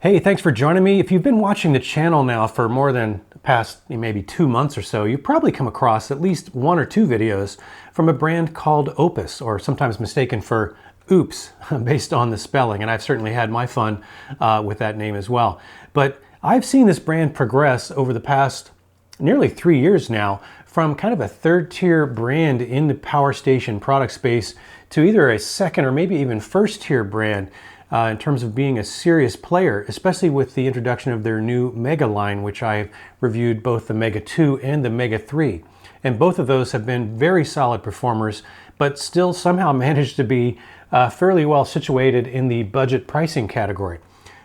Hey, thanks for joining me. If you've been watching the channel now for more than the past maybe 2 months or so, you've probably come across at least 1 or 2 videos from a brand called Oupes, or sometimes mistaken for Oupes, based on the spelling. And I've certainly had my fun with that name as well. But I've seen this brand progress over the past nearly 3 years now from kind of a third-tier brand in the power station product space to either a second or maybe even first-tier brand in terms of being a serious player, especially with the introduction of their new Mega line, which I reviewed both the Mega 2 and the Mega 3. And both of those have been very solid performers, but still somehow managed to be fairly well situated in the budget pricing category.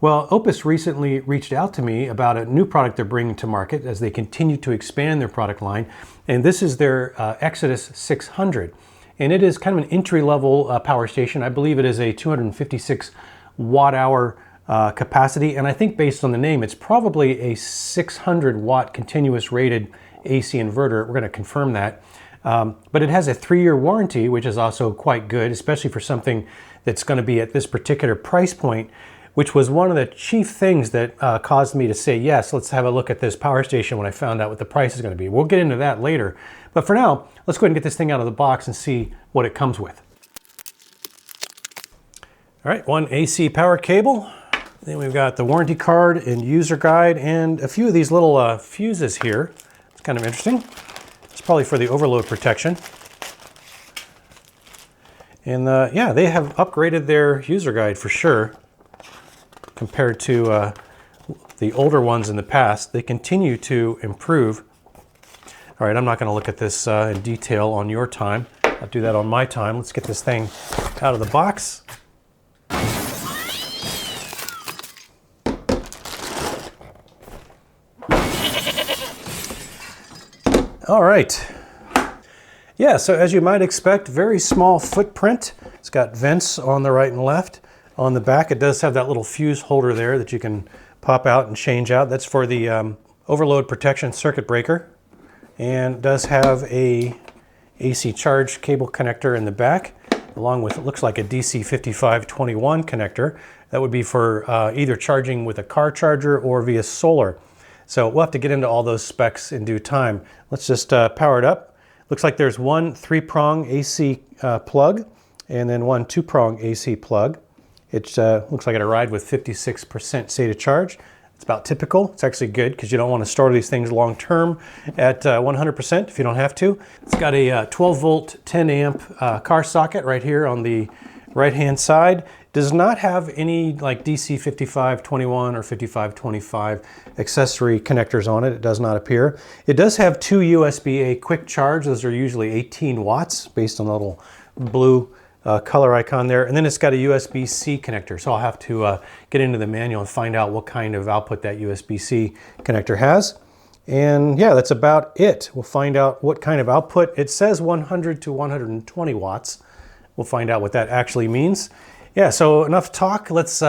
Well, Oupes recently reached out to me about a new product they're bringing to market as they continue to expand their product line. And this is their Exodus 600. And it is kind of an entry-level power station. I believe it is a 256 watt-hour capacity. And I think based on the name, it's probably a 600 watt continuous rated AC inverter. We're going to confirm that. But it has a 3-year warranty, which is also quite good, especially for something that's going to be at this particular price point, which was one of the chief things that caused me to say, yes, let's have a look at this power station when I found out what the price is going to be. We'll get into that later. But for now, let's go ahead and get this thing out of the box and see what it comes with. All right, 1 AC power cable. Then we've got the warranty card and user guide and a few of these little fuses here. It's kind of interesting. It's probably for the overload protection. And yeah, they have upgraded their user guide for sure compared to the older ones in the past. They continue to improve. All right, I'm not going to look at this in detail on your time. I'll do that on my time. Let's get this thing out of the box. All right. Yeah, so as you might expect, very small footprint. It's got vents on the right and left. On the back, it does have that little fuse holder there that you can pop out and change out. That's for the overload protection circuit breaker. And it does have a AC charge cable connector in the back, along with, it looks like a DC 5521 connector. That would be for either charging with a car charger or via solar. So we'll have to get into all those specs in due time. Let's just power it up. Looks like there's 1 3-prong AC plug and then 1 2-prong AC plug. It looks like it arrived with 56% state of charge. It's about typical. It's actually good because you don't want to store these things long term at 100% if you don't have to. It's got a 12 volt, 10 amp car socket right here on the right hand side. Does not have any like DC 5521 or 5525 accessory connectors on it. It does not appear. It does have 2 USB-A quick charge. Those are usually 18 watts based on the little blue color icon there. And then it's got a USB-C connector. So I'll have to get into the manual and find out what kind of output that USB-C connector has. And yeah, that's about it. We'll find out what kind of output. It says 100 to 120 watts. We'll find out what that actually means. Yeah, so enough talk. Let's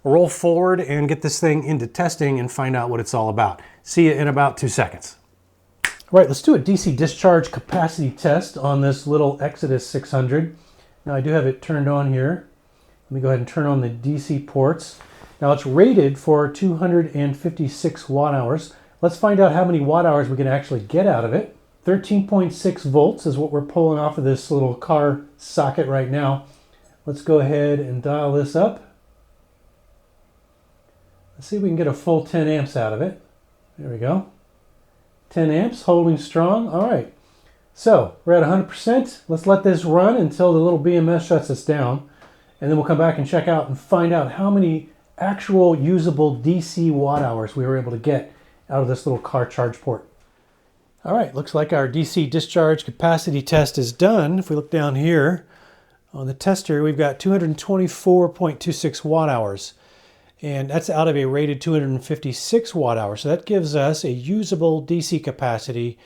roll forward and get this thing into testing and find out what it's all about. See you in about 2 seconds. All right, let's do a DC discharge capacity test on this little Exodus 600. Now I do have it turned on here. Let me go ahead and turn on the DC ports. Now it's rated for 256 watt hours. Let's find out how many watt hours we can actually get out of it. 13.6 volts is what we're pulling off of this little car socket right now. Let's go ahead and dial this up. Let's see if we can get a full 10 amps out of it. There we go. 10 amps, holding strong. All right. So we're at 100%. Let's let this run until the little BMS shuts us down. And then we'll come back and check out and find out how many actual usable DC watt hours we were able to get out of this little car charge port. All right, looks like our DC discharge capacity test is done. If we look down here on the tester, we've got 224.26 watt hours. And that's out of a rated 256 watt hours. So that gives us a usable DC capacity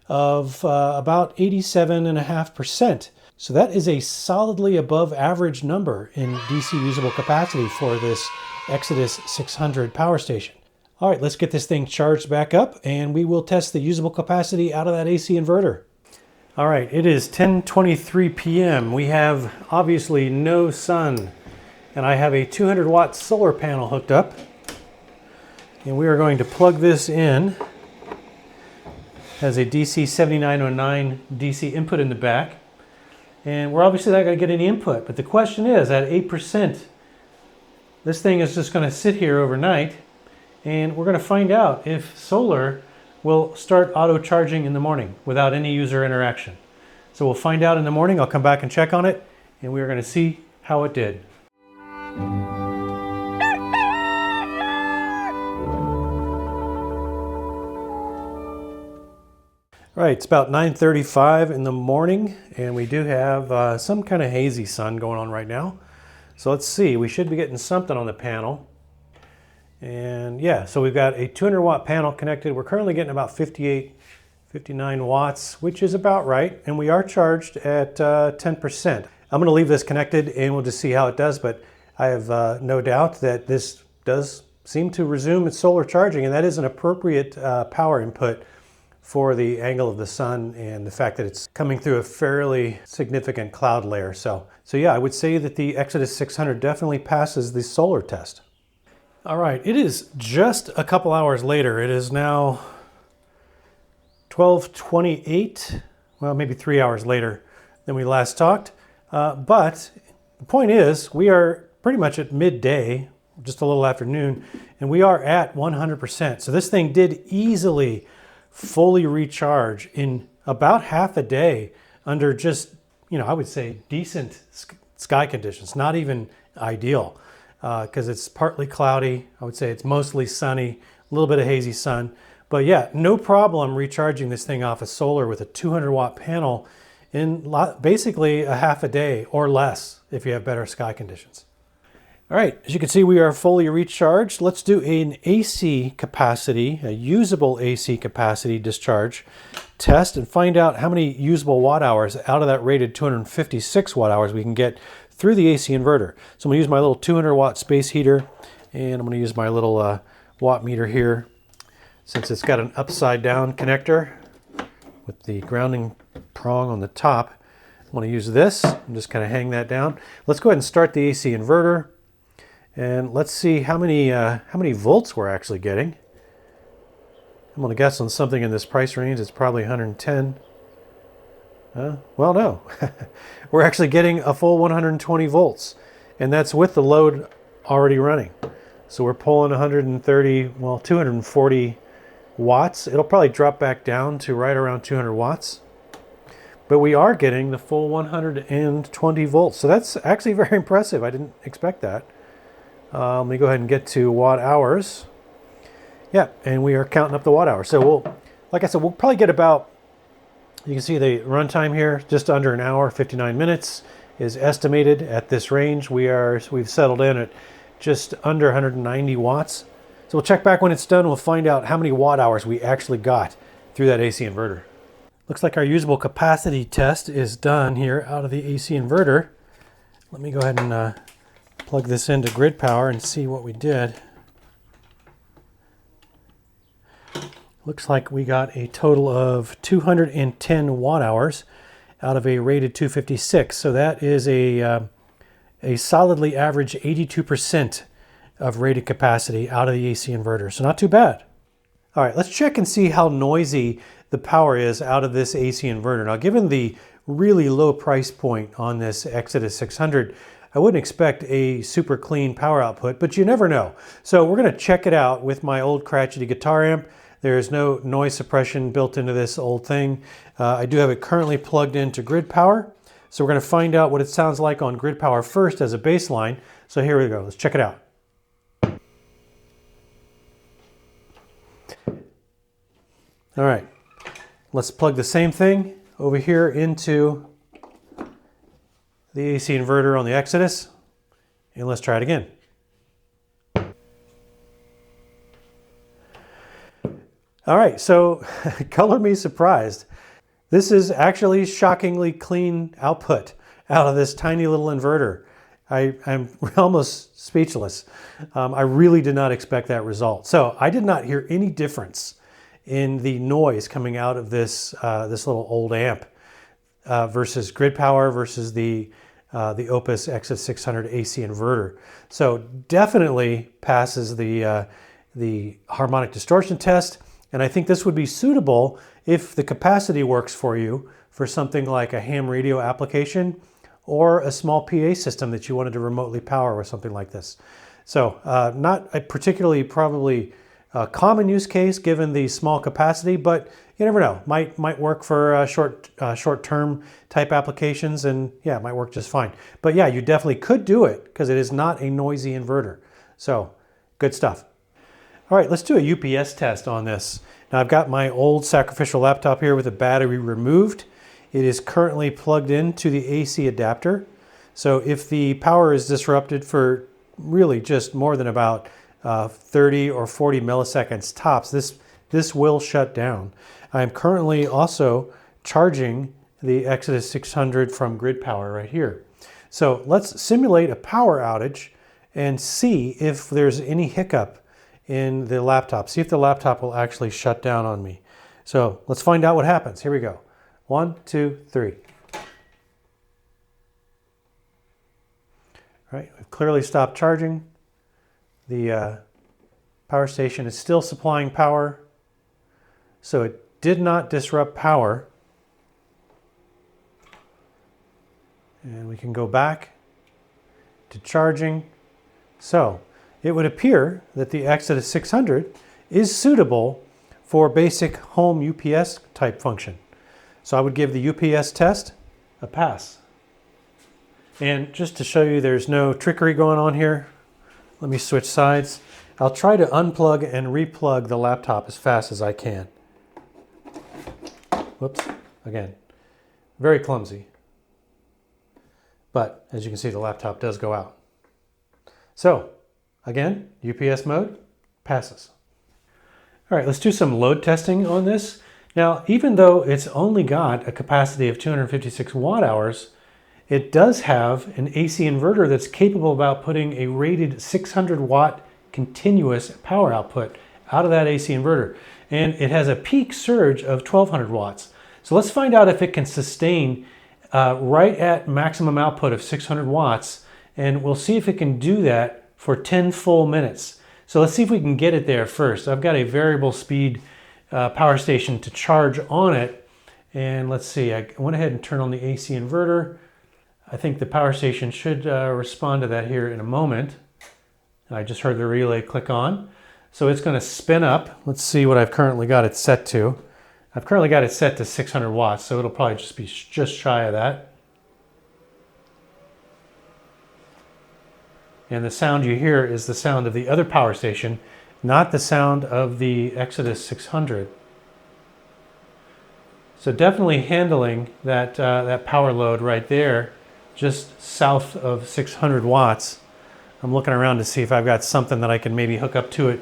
of about 87.5%. So that is a solidly above average number in DC usable capacity for this Exodus 600 power station. All right, let's get this thing charged back up and we will test the usable capacity out of that AC inverter. All right, it is 10:23 p.m. We have obviously no sun, and I have a 200 watt solar panel hooked up. And we are going to plug this in. Has a DC 7909 DC input in the back. And we're obviously not going to get any input, but the question is, at 8%, this thing is just going to sit here overnight, and we're going to find out if solar will start auto-charging in the morning without any user interaction. So we'll find out in the morning. I'll come back and check on it, and we are going to see how it did. All right, it's about 9:35 in the morning, and we do have some kind of hazy sun going on right now. So let's see, we should be getting something on the panel. And yeah, so we've got a 200 watt panel connected. We're currently getting about 58, 59 watts, which is about right. And we are charged at 10%. I'm gonna leave this connected and we'll just see how it does, but I have no doubt that this does seem to resume its solar charging, and that is an appropriate power input for the angle of the sun and the fact that it's coming through a fairly significant cloud layer. So yeah, I would say that the Exodus 600 definitely passes the solar test. All right, it is just a couple hours later. It is now 12:28, well, maybe 3 hours later than we last talked. But the point is, we are pretty much at midday, just a little after noon, and we are at 100%. So this thing did easily fully recharge in about half a day under just, I would say decent sky conditions, not even ideal, because it's partly cloudy. I would say it's mostly sunny, a little bit of hazy sun. But yeah, no problem recharging this thing off of solar with a 200 watt panel in basically a half a day or less if you have better sky conditions. All right, as you can see, we are fully recharged. Let's do an AC capacity, a usable AC capacity discharge test and find out how many usable watt hours out of that rated 256 watt hours we can get through the AC inverter. So I'm gonna use my little 200 watt space heater, and I'm gonna use my little watt meter here. Since it's got an upside down connector with the grounding prong on the top, I'm gonna use this and just kind of hang that down. Let's go ahead and start the AC inverter. And let's see how many volts we're actually getting. I'm going to guess on something in this price range. It's probably 110. Well, no. We're actually getting a full 120 volts. And that's with the load already running. So we're pulling 130, well, 240 watts. It'll probably drop back down to right around 200 watts. But we are getting the full 120 volts. So that's actually very impressive. I didn't expect that. Let me go ahead and get to watt hours. Yeah, and we are counting up the watt hours. So like I said, we'll probably get about, you can see the runtime here, just under an hour, 59 minutes is estimated at this range. We've settled in at just under 190 watts. So we'll check back when it's done. We'll find out how many watt hours we actually got through that AC inverter. Looks like our usable capacity test is done here out of the AC inverter. Let me go ahead and plug this into grid power and see what we did. Looks like we got a total of 210 watt hours out of a rated 256. So that is a solidly average 82% of rated capacity out of the AC inverter. So not too bad. All right, let's check and see how noisy the power is out of this AC inverter. Now, given the really low price point on this Exodus 600, I wouldn't expect a super clean power output, but you never know. So we're gonna check it out with my old crotchety guitar amp. There's no noise suppression built into this old thing. I do have it currently plugged into grid power. So we're gonna find out what it sounds like on grid power first as a baseline. So here we go, let's check it out. All right, let's plug the same thing over here into the AC inverter on the Exodus, and let's try it again. All right, so color me surprised. This is actually shockingly clean output out of this tiny little inverter. I'm almost speechless. I really did not expect that result. So I did not hear any difference in the noise coming out of this little old amp versus grid power versus the Oupes Exodus 600 AC inverter. So definitely passes the the harmonic distortion test. And I think this would be suitable if the capacity works for you for something like a ham radio application or a small PA system that you wanted to remotely power or something like this. So not a particularly probably common use case given the small capacity, but you never know. Might work for short-term type applications, and yeah, it might work just fine. But yeah, you definitely could do it because it is not a noisy inverter. So good stuff. All right, let's do a UPS test on this. Now I've got my old sacrificial laptop here with the battery removed. It is currently plugged into the AC adapter. So if the power is disrupted for really just more than about 30 or 40 milliseconds tops, this will shut down. I'm currently also charging the Exodus 600 from grid power right here. So let's simulate a power outage and see if there's any hiccup in the laptop. See if the laptop will actually shut down on me. So let's find out what happens. Here we go. 1, 2, 3. All right, we've clearly stopped charging. The power station is still supplying power, so it did not disrupt power. And we can go back to charging. So it would appear that the Exodus 600 is suitable for basic home UPS type function. So I would give the UPS test a pass. And just to show you there's no trickery going on here, let me switch sides. I'll try to unplug and replug the laptop as fast as I can. Whoops, again, very clumsy. But as you can see, the laptop does go out. So again, UPS mode passes. All right, let's do some load testing on this. Now, even though it's only got a capacity of 256 watt hours, it does have an AC inverter that's capable of outputting a rated 600 watt continuous power output out of that AC inverter. And it has a peak surge of 1200 watts. So let's find out if it can sustain right at maximum output of 600 watts. And we'll see if it can do that for 10 full minutes. So let's see if we can get it there first. I've got a variable speed power station to charge on it. And let's see, I went ahead and turned on the AC inverter. I think the power station should respond to that here in a moment. I just heard the relay click on. So it's going to spin up. Let's see what I've currently got it set to. I've currently got it set to 600 watts, so it'll probably just be just shy of that. And the sound you hear is the sound of the other power station, not the sound of the Exodus 600. So definitely handling that, that power load right there, just south of 600 watts. I'm looking around to see if I've got something that I can maybe hook up to it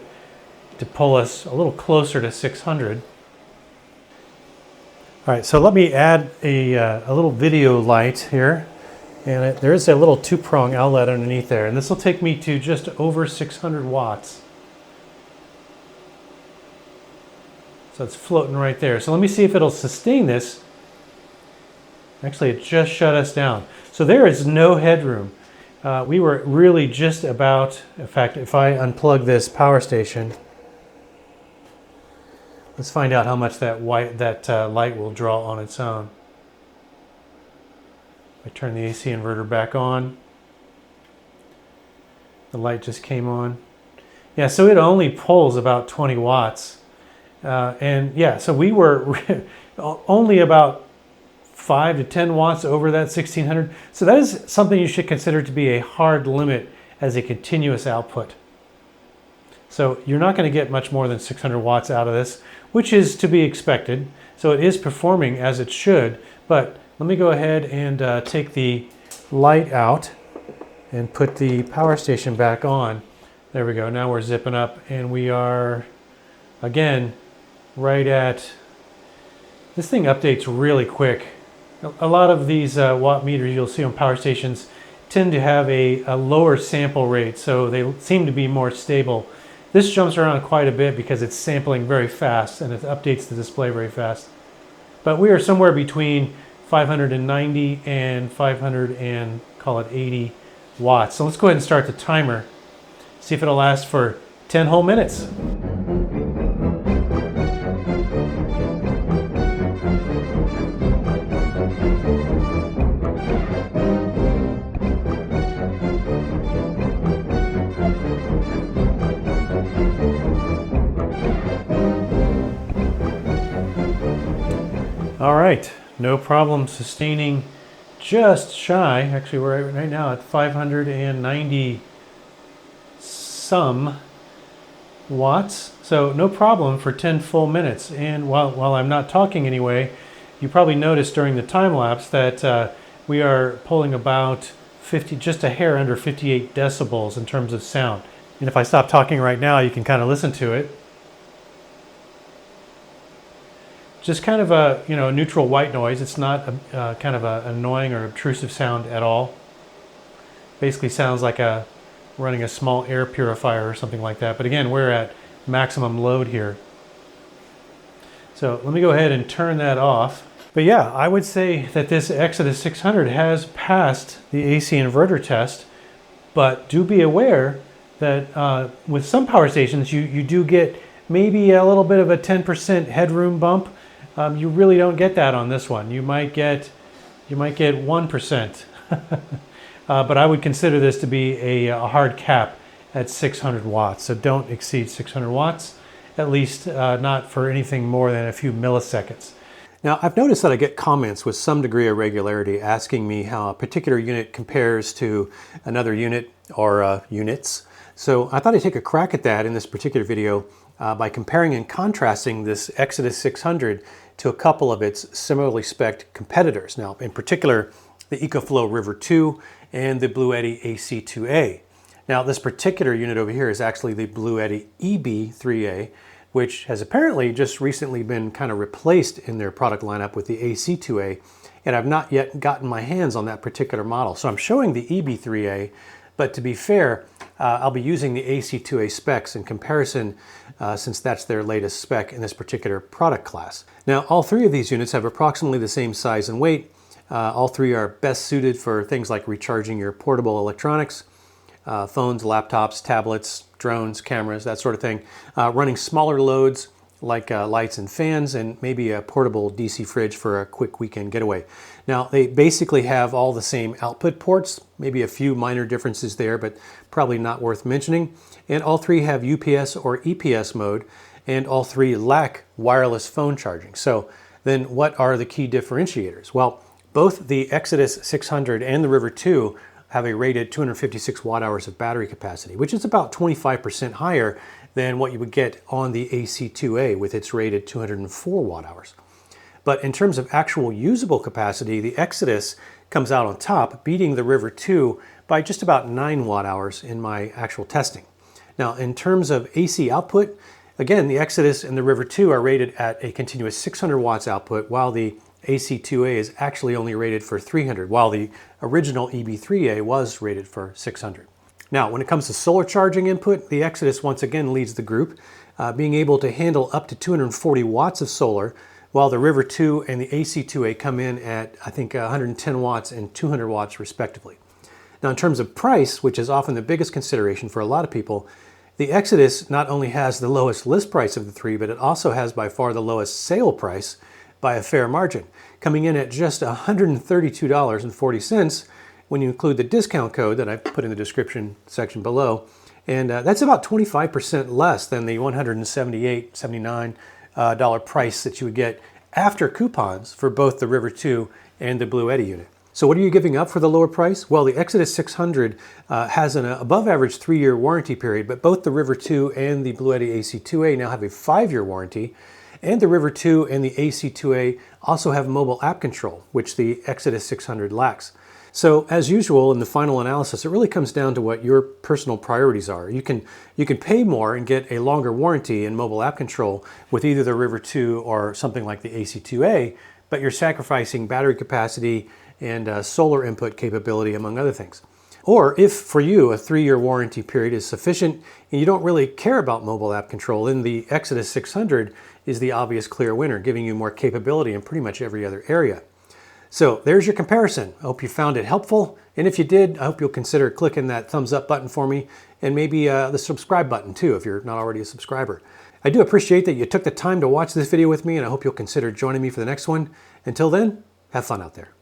to pull us a little closer to 600. All right, so let me add a little video light here. And there is a little 2-prong outlet underneath there. And this will take me to just over 600 watts. So it's floating right there. So let me see if it'll sustain this. Actually, it just shut us down. So there is no headroom. We were really just about, in fact, if I unplug this power station, let's find out how much that light will draw on its own. I turn the AC inverter back on. The light just came on. Yeah, so it only pulls about 20 watts. And yeah, so we were only about 5 to 10 watts over that 1600. So that is something you should consider to be a hard limit as a continuous output. So you're not going to get much more than 600 watts out of this, which is to be expected. So it is performing as it should, but let me go ahead and take the light out and put the power station back on. There we go. Now we're zipping up and we are, again, right at, this thing updates really quick. A lot of these watt meters you'll see on power stations tend to have a lower sample rate, so they seem to be more stable. This jumps around quite a bit because it's sampling very fast and it updates the display very fast. But we are somewhere between 590 and 500 and call it 80 watts. So let's go ahead and start the timer. See if it'll last for 10 whole minutes. All right, no problem sustaining just shy. Actually, we're right now at 590 some watts. So no problem for 10 full minutes. And while I'm not talking anyway, you probably noticed during the time lapse that we are pulling about 50, just a hair under 58 decibels in terms of sound. And if I stop talking right now, you can kind of listen to it. Just kind of a neutral white noise. It's not kind of an annoying or obtrusive sound at all. Basically sounds like running a small air purifier or something like that. But again, we're at maximum load here. So let me go ahead and turn that off. But yeah, I would say that this Exodus 600 has passed the AC inverter test, but do be aware that with some power stations, you do get maybe a little bit of a 10% headroom bump. You really don't get that on this one. You might get 1%. But I would consider this to be a hard cap at 600 watts. So don't exceed 600 watts, at least not for anything more than a few milliseconds. Now, I've noticed that I get comments with some degree of regularity asking me how a particular unit compares to another unit or units. So I thought I'd take a crack at that in this particular video by comparing and contrasting this Exodus 600 to a couple of its similarly spec'd competitors. Now, in particular, the EcoFlow River 2 and the Bluetti AC2A. Now, this particular unit over here is actually the Bluetti EB3A, which has apparently just recently been kind of replaced in their product lineup with the AC2A, and I've not yet gotten my hands on that particular model. So I'm showing the EB3A, but to be fair, I'll be using the AC2A specs in comparison since that's their latest spec in this particular product class. Now, all three of these units have approximately the same size and weight. All three are best suited for things like recharging your portable electronics, phones, laptops, tablets, drones, cameras, that sort of thing. Running smaller loads like lights and fans, and maybe a portable DC fridge for a quick weekend getaway. Now, they basically have all the same output ports, maybe a few minor differences there, but probably not worth mentioning. And all three have UPS or EPS mode, and all three lack wireless phone charging. So then what are the key differentiators? Well, both the Exodus 600 and the River 2 have a rated 256 watt hours of battery capacity, which is about 25% higher than what you would get on the AC2A with its rated 204 watt hours. But in terms of actual usable capacity, the Exodus comes out on top, beating the River 2 by just about 9 watt hours in my actual testing. Now, in terms of AC output, again, the Exodus and the River 2 are rated at a continuous 600 watts output, while the AC2A is actually only rated for 300, while the original EB3A was rated for 600. Now, when it comes to solar charging input, the Exodus once again leads the group, being able to handle up to 240 watts of solar, while the River 2 and the AC2A come in at, I think, 110 watts and 200 watts respectively. Now, in terms of price, which is often the biggest consideration for a lot of people, the Exodus not only has the lowest list price of the three, but it also has by far the lowest sale price by a fair margin, coming in at just $132.40 when you include the discount code that I put in the description section below. And that's about 25% less than the $178, $79 price that you would get after coupons for both the River 2 and the Bluetti unit. So what are you giving up for the lower price? Well, the Exodus 600 has an above average 3-year warranty period, but both the River 2 and the Bluetti AC2A now have a 5-year warranty. And the River 2 and the AC2A also have mobile app control, which the Exodus 600 lacks. So as usual in the final analysis, it really comes down to what your personal priorities are. You can pay more and get a longer warranty and mobile app control with either the River 2 or something like the AC2A, but you're sacrificing battery capacity and solar input capability, among other things. Or if for you a 3-year warranty period is sufficient and you don't really care about mobile app control, then the Exodus 600 is the obvious clear winner, giving you more capability in pretty much every other area. So there's your comparison. I hope you found it helpful. And if you did, I hope you'll consider clicking that thumbs up button for me, and maybe the subscribe button too if you're not already a subscriber. I do appreciate that you took the time to watch this video with me, and I hope you'll consider joining me for the next one. Until then, have fun out there.